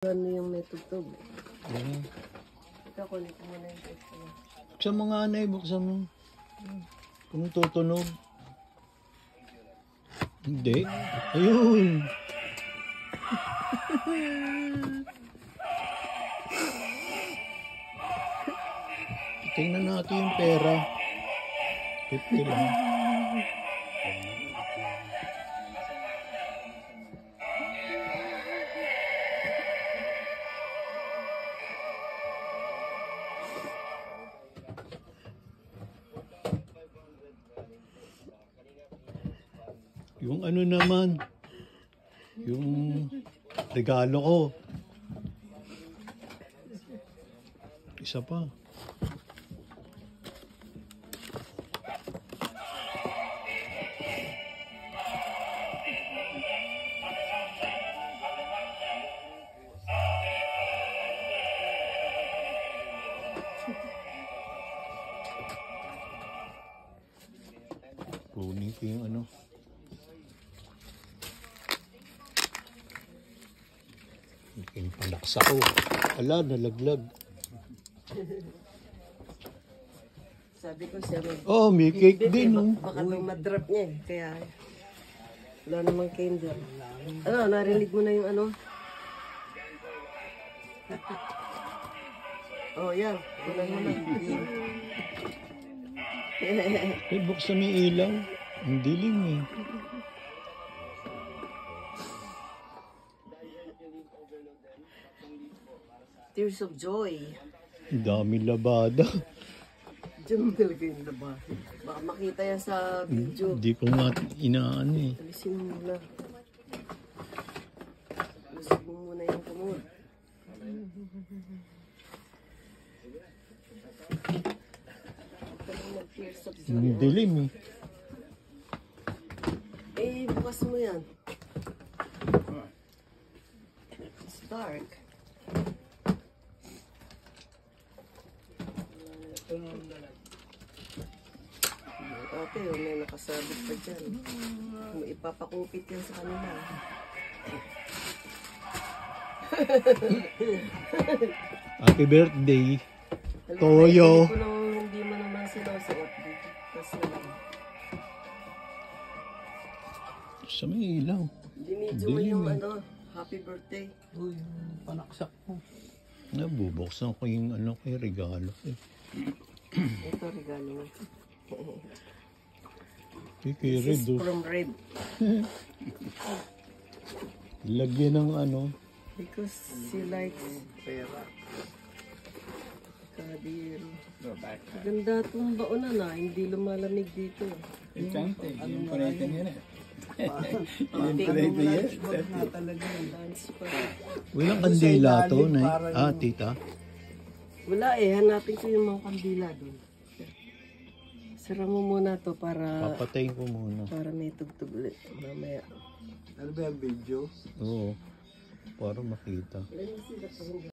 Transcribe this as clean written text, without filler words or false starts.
Ano yung may tugtog? Ayan. Ikaw, kunin ko muna yung text mo. Buksan mo nga, Anay. Buksan mo. Kung tutunog. Hindi. Ayun. Tingnan natin yung pera. 50 lang. Yung ano naman, yung regalo ko. Isa pa. Kunin ko yung ano. Yung palaksa ko. Ala, nalaglag. Sabi ko siya mag... Oh, may cake din, oh. Baka daw madrop niya eh. Kaya wala namang candle. Ano, narinig mo na yung ano? Oh, yan. Kunan mo na. Eh, buksan mo yung ilaw. Ang dilim eh. Tears of Joy. Ang dami labada. Diyan mo talaga yung laba. Baka makita yan sa video. Hindi ko nga inaano eh. Alisin mo muna. Lusog mo muna yung kumod. Tears of Joy. Ang dilim eh. Eh, bukas mo yan. It's dark. Ate, oh, may nakasabit pa dyan. Ipapakupit yan sa kanila. Happy birthday. Alam mo, Toyo. Hindi ko nang hindi mo naman sinusuot. Tapos naman. Sa may ilaw. Dinidyo mo yung ano, happy birthday. Uy, panaksak mo. Nabubuksan ko yung ano kay regalo eh. Ito, regalo mo. Kay This is Red oh. from Red. Lagyan ng ano. Because she likes pera. Kadiro. Go back. Ganda itong baonan na, hindi lumalamig dito. Encante, yung parete niya na. Pating mo lang. Wag na talaga yun. Dance pa. Walang kandila to na. Ah, tita. Wala eh, hanapin ko yung mga kandila doon. Sara mo muna to para Papatayin ko muna. may tugtog ulit mamaya. Ano ba yung video? Oo. Para makita. Let me see the